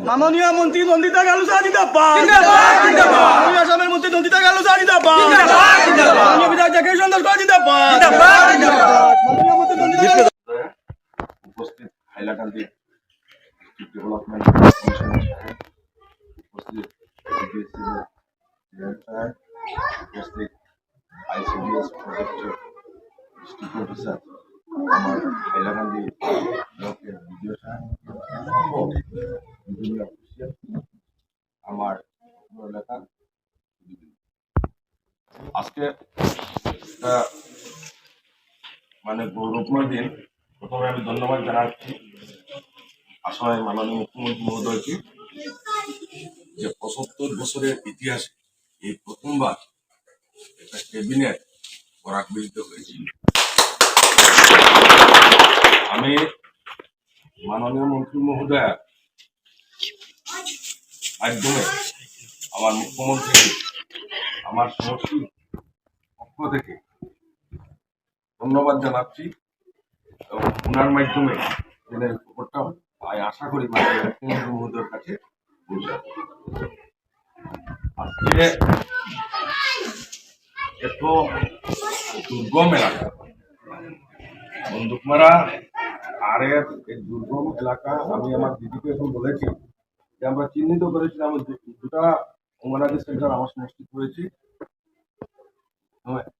মাননীয় মন্ত্রী নন্দিতা গালুসা জিন্দাবাদ, মাননীয় আসামের মন্ত্রী নন্দিতা গালুসা জিন্দাবাদ, মাননীয় বিধায়ক জাকির হোসেন দাস জিন্দাবাদ, মাননীয় মন্ত্রী নন্দিতা উপস্থিত হাইলাকান্দি ডিস্ট্রিক্ট ডেভেলপমেন্ট কমিশনের উপস্থিত উপস্থিত আইসিডিএস প্রজেক্টের ডিস্ট্রিক্ট অফিসার আমার হাইলাকান্দি ব্লকের বিডিও সাহেব বিভিন্ন অফিসিয়াল আমার এলাকার আজকে মানে গৌরবময় দিন। প্রথমে আমি ধন্যবাদ জানাচ্ছি আসামের মাননীয় মুখ্যমন্ত্রী মহোদয়কে যে ৭৫ বছরের ইতিহাসে এই প্রথমবার একটা ক্যাবিনেট করার গৃহীত হয়েছিল। আমি মাননীয় মন্ত্রী মহোদয়ের মাধ্যমে আমার মুখ্যমন্ত্রী আমার সমষ্টির পক্ষ থেকে ধন্যবাদ জানাচ্ছি এবং ওনার মাধ্যমে খবরটা আশা করি মাননীয় মুখ্যমন্ত্রী মহোদয়ের কাছে পৌঁছাবে। আজকে এত দুর্গম এলাকা বন্দুকমারা আরের এই দুর্গম এলাকা আমি আমার দিদিকে এখন বলেছি যে আমরা চিহ্নিত করেছিলাম দুটা অঙ্গনাদি সেন্টার আমার সমষ্টি করেছি।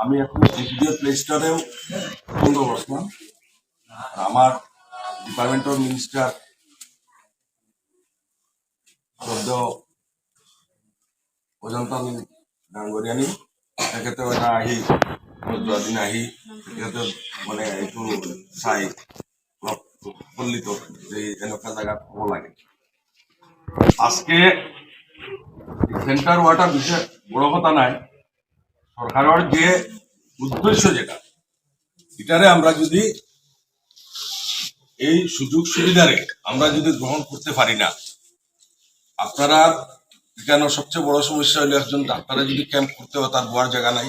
আমি এখন এসডিও প্লেস্টারেও বন্ধ বসলাম। আমার ডিপার্টমেন্ট অফ মিনিস্টার শব্দ অজন্তা ডাঙৰীয়ানী তেখেতে এটা আহি যোৱাদিন আহি তেখেতে মানে এইটো চাই অলপ উৎফুল্লিত যে এনেকুৱা জেগাত হ'ব লাগে। আজকে সেন্টার ওয়াটার বিষয়ে বড় কথা নাই, সরকারের যে উদ্দেশ্য যেটা এটারে আমরা যদি এই সুযোগ সুবিধারে আমরা যদি গ্রহণ করতে পারি না, আপনারা এখানে সবচেয়ে বড় সমস্যা হলো একজন ডাক্তারে যদি ক্যাম্প করতে হয় তার বোয়ার জায়গা নাই।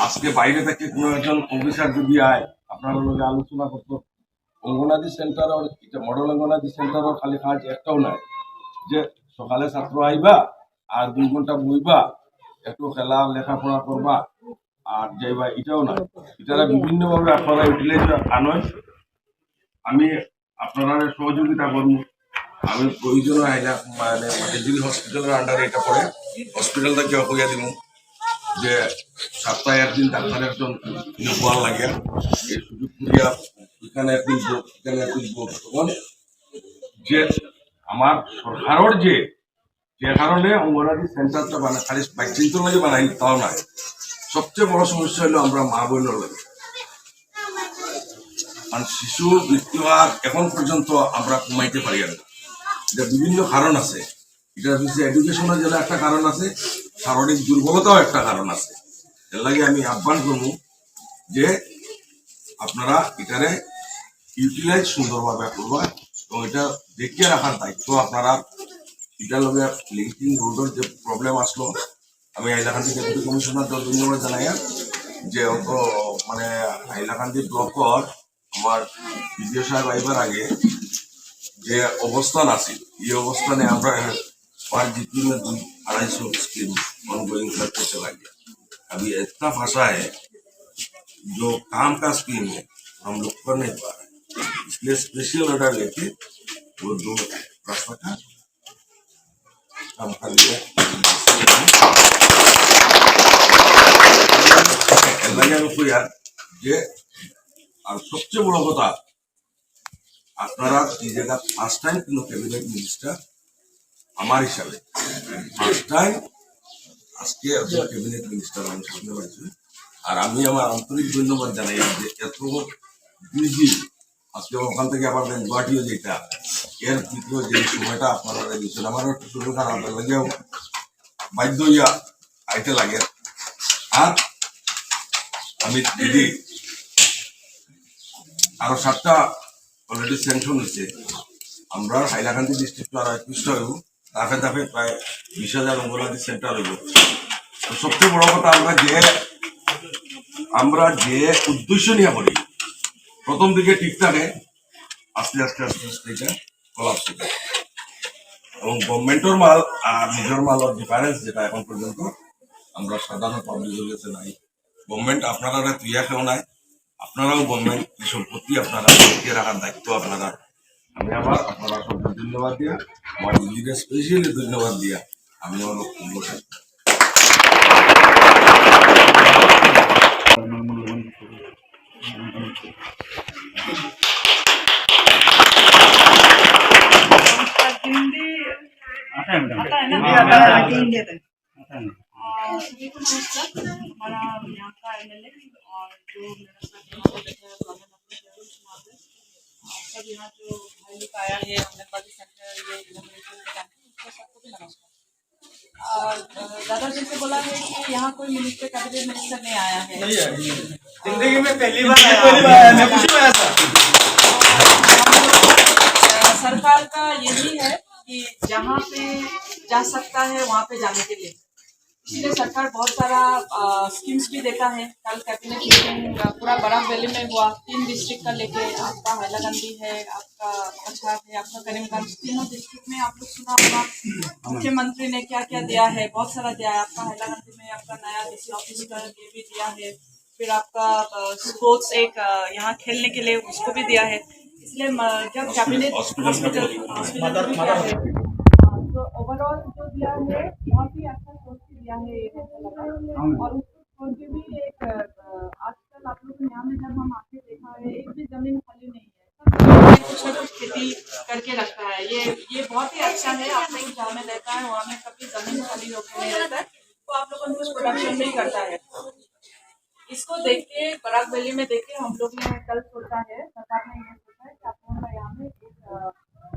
আজকে বাইরে থেকে কোনো একজন অফিসার যদি আয় আপনার লগে আলোচনা করতো অঙ্গনাদি সেন্টারের এটা মডেল অঙ্গনাদি সেন্টারের খালি কাজ একটাও নাই যে সকালে ছাত্র আইবা আর 2 ঘন্টা বইবা একটু খেলা লেখাপড়া করবা আর যাইবা, এটাও নাই। এটারা বিভিন্নভাবে আপনারা ইউটিলাইজ আনয়। আমি আপনারা সহযোগিতা করবো। আমি প্রয়োজন আইলা মানে এজিল হসপিটালের আন্ডারে এটা পড়ে হসপিটালটা কেউ কইয়া দিব যে সপ্তাহে একদিন ডাক্তার একজন বল লাগে এই সুযোগ করিয়া এখানে একদিন এখানে একদিন তখন যে আমার সরকারের যে কারণে অঙ্গনাদি সেন্টারটা বানায় খালি বাইচিন্তর লাগে বানাই তাও নাই। সবচেয়ে বড় সমস্যা হলো আমরা মা বোনের লাগে কারণ শিশুর মৃত্যু হার এখন পর্যন্ত আমরা কমাইতে পারি না। এটা বিভিন্ন কারণ আছে, এটার পিছিয়ে এডুকেশনের যেটা একটা কারণ আছে, শারীরিক দুর্বলতাও একটা কারণ আছে। এর লাগে আমি আহ্বান করবো যে আপনারা এটারে ইউটিলাইজ সুন্দরভাবে করবা এবং এটা দেখিয়ে রাখার দায়িত্ব আপনারা। এটার লগে লিঙ্কিং রোডের যে প্রবলেম আসলো আমি হাইলাকান্দি ডেপুটি কমিশনার ধন্যবাদ জানাই যে অত মানে হাইলাকান্দি ব্লকর আমার বিডিও সাহেব আইবার আগে যে অবস্থান আছে এই অবস্থানে আমরা पर जितनी में 250 स्कीम ऑनगोइंग करके चला गया। अभी इतना फंसा है जो काम का स्कीम है हम लोग कर नहीं पा रहे, इसलिए स्पेशल ऑर्डर लेके वो 2 रास्ता का काम कर लिया। যে আর সবচেয়ে বড় কথা আপনারা এই জায়গা ফার্স্ট টাইম কিন্তু ক্যাবিনেট মিনিস্টার আমার হিসাবে ফার্স্ট টাইম আজকে ক্যাবিনেট মিনিস্টার আমি সামনে পাচ্ছি। আর আমি আমার আন্তরিক ধন্যবাদ জানাই যে এত বিজি আজকে ওখান থেকে আবার গুয়াহাটিও যেটা এর ভিতরে যে সময়টা আপনারা দিচ্ছেন আমার একটু শরীর খারাপ লাগেও বাধ্য হইয়া আইতে লাগে। আর আমি দিদি আরো 7টা অলরেডি স্যাংশন হয়েছে। আমরা হাইলাকান্দি ডিস্ট্রিক্ট আরো 21টা হইব, ধাপে ধাপে প্রায় 20,000 অঙ্গনাদি সেন্টার হইব। সবচেয়ে বড় কথা আমরা যে আমরা যে উদ্দেশ্য নিয়ে বলি প্রথম দিকে ঠিক থাকে, আস্তে আস্তে আস্তে আস্তে এটা কলাপস হবে এবং গভর্নমেন্টের মাল আর নিজের মালের ডিফারেন্স যেটা এখন পর্যন্ত আমরা সাধারণ পাবলিকের কাছে নাই। গভর্নমেন্ট আপনারা তুইয়া কেউ নাই, আপনারাও গভর্নমেন্ট সম্পত্তি আপনারা টিকিয়ে রাখার দায়িত্ব আপনারা। আমি আবার আপনারা সবকে ধন্যবাদ দিয়া, আমার দিদিকে স্পেশালি ধন্যবাদ দিয়া আমি আমার বক্তব্য শেষ করছি। सभी को नमस्कार। हमारा यहाँ का एमएलए और जो मेरा साथ यहाँ पे बैठे हैं सब यहाँ जो भाई लोग आया है आंगनबाड़ी सेंटर ये इनॉग्रेशन के टाइम उसको सबको भी नमस्कार। और दादा जी से बोला है कि यहाँ कोई मिनिस्टर कैबिनेट मिनिस्टर नहीं आया है, जिंदगी में पहली बार आया, मैं खुशी में आया था। सरकार का यही है कि जहाँ पे जा सकता है वहाँ पे जाने के लिए, इसलिए सरकार बहुत सारा स्कीम्स भी देता है। कल कैबिनेट मीटिंग पूरा बराक वैली में हुआ, 3 डिस्ट्रिक्ट का लेके, आपका हैलाकंदी है, आपका पछाड़ है, आपका करीमगंज, तीनों डिस्ट्रिक्ट में आप लोग सुना होगा मुख्यमंत्री ने क्या क्या दिया है, बहुत सारा दिया है। आपका हैलाकंदी में आपका नया डीसी ऑफिस का ये भी दिया है, फिर आपका स्पोर्ट्स एक यहाँ खेलने के लिए उसको भी दिया है। इसलिए जब कैबिनेट हॉस्पिटल दिया है तो ओवरऑल जो दिया है बहुत ही अच्छा सोच के दिया है ये और उसको छोड़ के भी एक आजकल आप लोग यहाँ में जब हम आके देखा है एक भी जमीन खाली नहीं है, सब कुछ न कुछ खेती करके रखा है। ये बहुत ही अच्छा है। आप लोग जहाँ में रहता है वहाँ में कभी जमीन खाली होकर नहीं रहता है, तो आप लोगों ने कुछ प्रोडक्शन नहीं करता है। इसको देख के बराक वैली में देख के हम लोग ने कल सोचा है, सरकार ने ये सोचा है कि आप लोगों का यहाँ में एक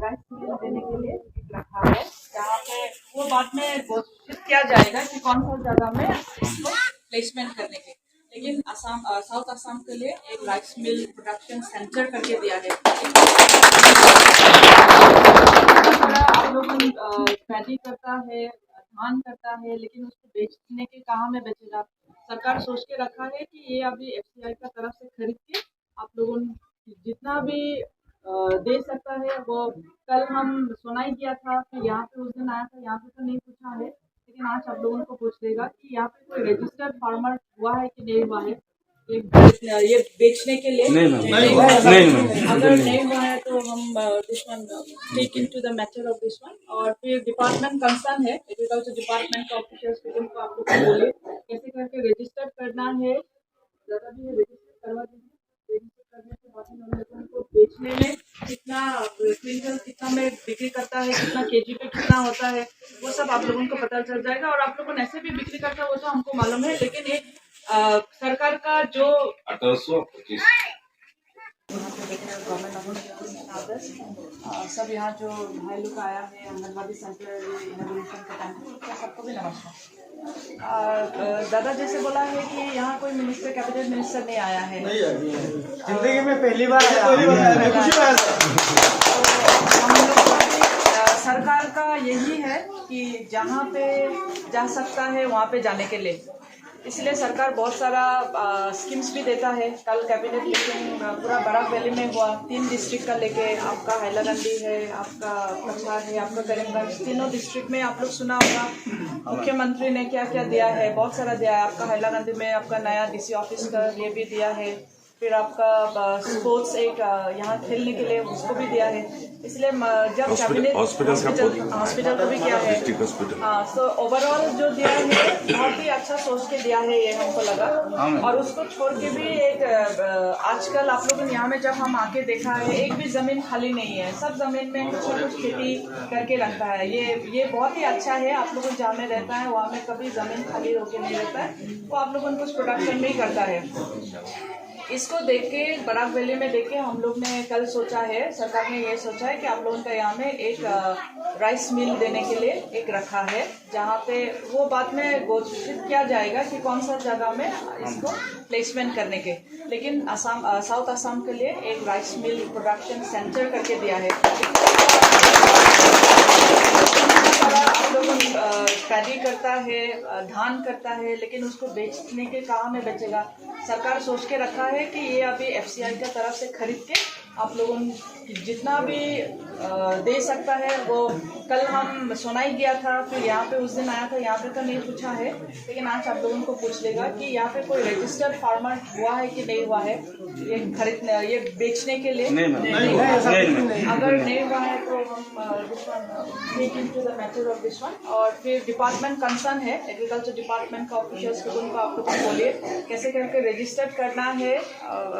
राइस मिल देने के लिए एक रखा है, जहाँ पे वो बाद में घोषित किया जाएगा कि कौन सा जगह में इसको प्लेसमेंट करने के। लेकिन असम साउथ असम के लिए एक राइस मिल प्रोडक्शन सेंटर करके दिया है। आप लोग पैडी करता है, धान करता है, लेकिन उसको बेचने के कहाँ में बेचेगा? सरकार सोच के रखा है कि ये अभी FCI का तरफ से खरीद के आप लोगों जितना भी दे सकता है वो। कल हम सुनाई किया था कि यहाँ पे उस दिन आया था, यहाँ पे तो नहीं पूछा है, लेकिन आज आप लोगों को पूछ देगा कि यहाँ पे कोई रजिस्टर्ड फार्मर हुआ है कि नहीं हुआ है ये बेचने के लिए। नहीं अगर नहीं हुआ है तो हम this one take into the matter of this one. और फिर डिपार्टमेंट कंसर्न है, एग्रीकल्चर डिपार्टमेंट का ऑफिसर्स को आप लोग बोले कैसे करके रजिस्टर करना है, ज़्यादा भी रजिस्टर करवा दीजिए। रजिस्टर करने के बाद हम लोगों को बेचने में कितना क्विंटल कितना में बिक्री करता है, कितना केजी पे कितना होता है, वो सब आप लोगों को पता चल जाएगा। और आप लोगों ने ऐसे भी बिक्री करता है वो तो हमको मालूम है, लेकिन ये सरकार का जो 1825 सब यहाँ जो भाई लोग आया है आंगनबाड़ी सेंटर इनॉग्रेशन के टाइम सबको भी नमस्कार। दादा जैसे बोला है कि यहाँ कोई मिनिस्टर कैबिनेट मिनिस्टर नहीं आया है, जिंदगी में पहली बार आया, मैं खुशी में आया था। सरकार का यही है कि जहाँ पे जा सकता है वहाँ पे जाने के लिए, इसलिए सरकार बहुत सारा स्कीम्स भी देता है। कल कैबिनेट मीटिंग पूरा बराक वैली में हुआ, 3 डिस्ट्रिक्ट का लेके, आपका हैलाकंदी है, आपका पछाड़ है, आपका करीमगंज, तीनों डिस्ट्रिक्ट में आप लोग सुना होगा मुख्यमंत्री ने क्या क्या दिया है, बहुत सारा दिया है। आपका हैलाकंदी में आपका नया डीसी ऑफिस का ये भी दिया है, फिर आपका स्पोर्ट्स एक यहाँ खेलने के लिए उसको भी दिया है। इसलिए जब कैबिनेट हॉस्पिटल को भी किया है, हाँ, तो ओवरऑल जो दिया है बहुत ही अच्छा सोच के दिया है ये हमको लगा। और उसको छोड़ के भी एक आजकल आप लोगों ने यहाँ में जब हम आके देखा है एक भी जमीन खाली नहीं है, सब जमीन में कुछ न कुछ खेती करके रखता है। ये बहुत ही अच्छा है। आप लोगों जहाँ में रहता है वहाँ में कभी जमीन खाली होके नहीं रहता है, वो आप लोगों को कुछ प्रोडक्शन नहीं करता है। इसको देख के बराक वैली में देख के हम लोग ने कल सोचा है, सरकार ने ये सोचा है कि आप लोगों का यहाँ में एक राइस मिल देने के लिए एक रखा है, जहाँ पे वो बाद में घोषित किया जाएगा कि कौन सा जगह में इसको प्लेसमेंट करने के। लेकिन असम साउथ असम के लिए एक राइस मिल प्रोडक्शन सेंटर करके दिया है। आप लोगों पैडी करता है, धान करता है, लेकिन उसको बेचने के कहाँ में बेचेगा? सरकार सोच के रखा है कि ये अभी FCI का तरफ से खरीद के आप लोगों जितना भी दे सकता है वो। कल हम सोनाई गया था, फिर यहाँ पे उस दिन आया था, यहाँ पे तो नहीं पूछा है, लेकिन आज आप लोगों को पूछ लेगा कि यहाँ पे कोई रजिस्टर्ड फार्मर हुआ है कि नहीं हुआ है ये खरीदने, ये बेचने के लिए। नहीं। अगर नहीं हुआ है तो हम take into the matter of this one. और फिर डिपार्टमेंट कंसर्न है, एग्रीकल्चर डिपार्टमेंट का ऑफिशियल्स को उनको आप लोग बोलिए कैसे करके रजिस्टर्ड करना है।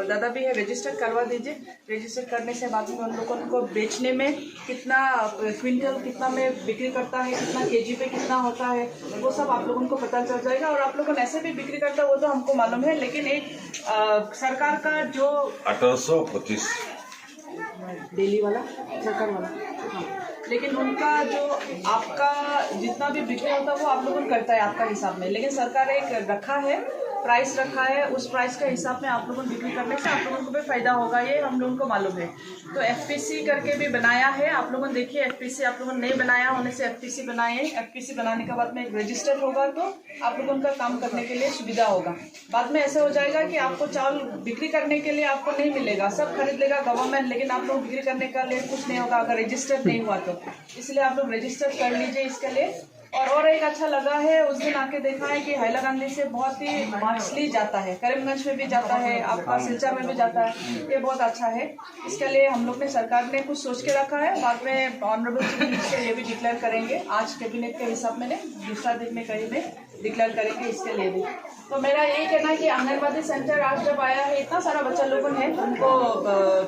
दादा भी है, रजिस्टर्ड करवा दीजिए। रजिस्टर करने से बाद में उन लोगों को बेचने में कितना क्विंटल कितना में बिक्री करता है, कितना kg पे कितना होता है, वो सब आप लोगों को पता चल जाएगा। और आप लोगों ऐसे भी बिक्री करता है वो तो हमको मालूम है, लेकिन एक सरकार का जो 1825 डेली वाला सरकार वाला, हाँ, लेकिन उनका जो आपका जितना भी बिक्री होता है वो आप लोगों को करता है आपका हिसाब में, लेकिन सरकार एक रखा है, प्राइस रखा है, उस प्राइस के हिसाब में आप लोगों को बिक्री करने से आप लोगों को भी फायदा होगा, ये हम लोगों को मालूम है। तो FPC करके भी बनाया है, आप लोगों ने देखिए FPC आप लोगों ने नहीं बनाया होने से FPC बनाए। FPC बनाने के बाद में एक रजिस्टर होगा तो आप लोगों का काम करने के लिए सुविधा होगा। बाद में ऐसे हो जाएगा कि आपको चावल बिक्री करने के लिए आपको नहीं मिलेगा, सब खरीद लेगा गवर्नमेंट, लेकिन आप लोग बिक्री करने का लिए कुछ नहीं होगा अगर रजिस्टर्ड नहीं हुआ तो। इसलिए आप लोग रजिस्टर कर लीजिए इसके लिए। और एक अच्छा लगा है, उस दिन आके देखा है कि हैलाकांदी से बहुत ही मछली जाता है, करीमगंज में भी जाता है, आपका सिलचर में भी जाता है, ये बहुत अच्छा है। इसके लिए हम लोग ने सरकार ने कुछ सोच के रखा है, बाद में ऑनरेबल चीफ मिनिस्टर ये भी डिक्लेयर करेंगे, आज कैबिनेट के हिसाब में नहीं, दूसरा दिन में कहीं में डिक्लेयर करेंगे इसके लिए भी। तो मेरा यही कहना है कि आंगनबाड़ी सेंटर आज जब आया है, इतना सारा बच्चा लोगों है, उनको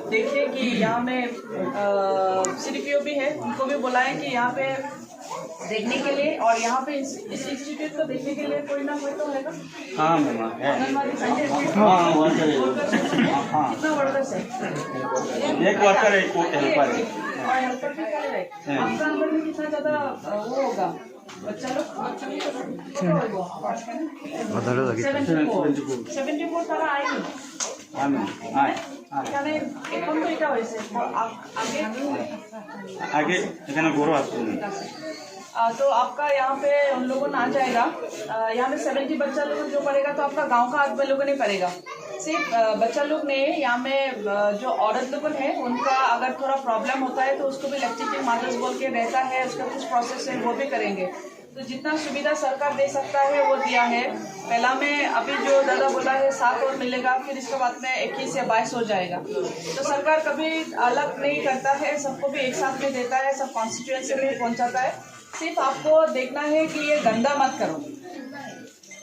देखिए कि यहाँ में CDPO भी है, उनको भी बुलाएं कि यहाँ पे देखने के लिए, और यहाँ पे इस इंस्टीट्यूट को देखने के लिए कोई ना कोई तो है। हाँ मामा है। आंगनबाड़ी सेंटर कितना वर्कर्स है? एक वर्कर है, एक हेल्पर है। और हेल्पर भी कर रहे हैं। आपका अंदर में कितना ज्यादा वो होगा बच्चा लोग? 74 তারা আইনি এখানে এখন তো এটা হয়েছে আগে এখানে গরু আসতো না। तो आपका यहाँ पे उन लोगों ने आ जाएगा, यहाँ पे 70 बच्चा लोग जो पड़ेगा तो आपका गांव का आदमी लोगों नहीं पड़ेगा, सिर्फ बच्चा लोग ने। यहाँ में जो औरत लोग हैं उनका अगर थोड़ा प्रॉब्लम होता है तो उसको भी लैक्टेटिंग मदर्स बोल के रहता है, उसका कुछ प्रोसेस है वो भी करेंगे। तो जितना सुविधा सरकार दे सकता है वो दिया है। पहला में अभी जो दादा बोला है 7 और मिलेगा, फिर इसके बाद में 21 या 22 हो जाएगा। तो सरकार कभी अलग नहीं करता है, सबको भी एक साथ में देता है, सब कॉन्स्टिट्यूएंसी में पहुँचाता है। सिर्फ आपको देखना है कि ये गंदा मत करो,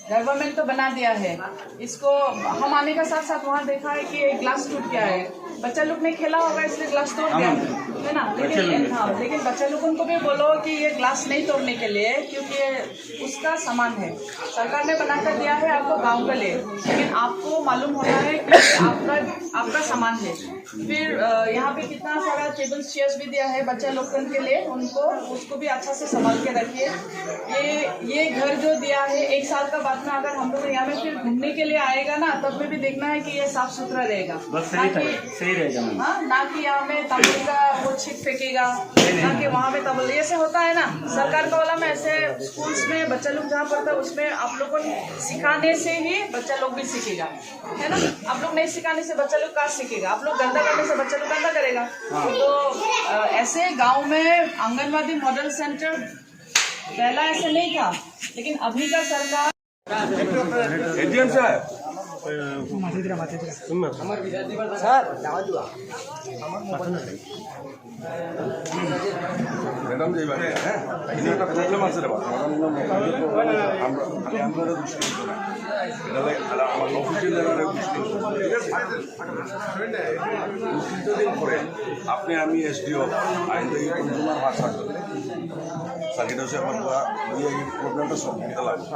गवर्नमेंट तो बना दिया है इसको। हम आने का साथ साथ वहाँ देखा है कि एक ग्लास टूट गया है, बच्चा लोग ने खेला होगा इसलिए ग्लास तोड़ गया है ना, लेकिन बच्चा लोगों को भी बोलो कि ये ग्लास नहीं तोड़ने के लिए, क्योंकि उसका सामान है, सरकार ने बनाकर दिया है आपको गांव के लिए, लेकिन आपको मालूम होना है कि आपका सामान है। फिर यहाँ पे कितना सारा टेबल्स चेयर्स भी दिया है बच्चा लोग के लिए, उनको उसको भी अच्छा से संभाल के रखिए। ये घर जो दिया है 1 साल का बाद में अगर हम लोग यहाँ में फिर घूमने के लिए आएगा ना, तब में भी देखना है कि ये साफ सुथरा रहेगा, सही रहेगा। हाँ, ना कि यहाँ में तंबू का वो छिप फेंकेगा, ना कि वहाँ पे तबल ऐसे होता है ना। सरकार का वाला में ऐसे स्कूल्स में बच्चा लोग जहाँ पढ़ता है उसमें आप लोगों को सिखाने से ही बच्चा लोग भी सीखेगा, है ना। आप लोग नहीं सिखाने से बच्चा लोग कहाँ सीखेगा? आप लोग गंदा करने से बच्चा लोग गंदा करेगा। तो ऐसे गांव में आंगनबाड़ी मॉडल सेंटर पहला ऐसे नहीं था, लेकिन अभी का सरकार एडीएम साहब ম্যাডাম যে ভাই হ্যাঁ এখানে একটা প্রবলেম আছে রে বাবা আমরা দৃষ্টি না এটা আমার অফিসিয়াল লেভেলে দৃষ্টি দিন পরে আপনি আমি এসডিও আইনদায়ী কনজুমার ভাষা সার্কিট হাউসে আমার এই প্রবলেমটা সলভ করতে লাগবে।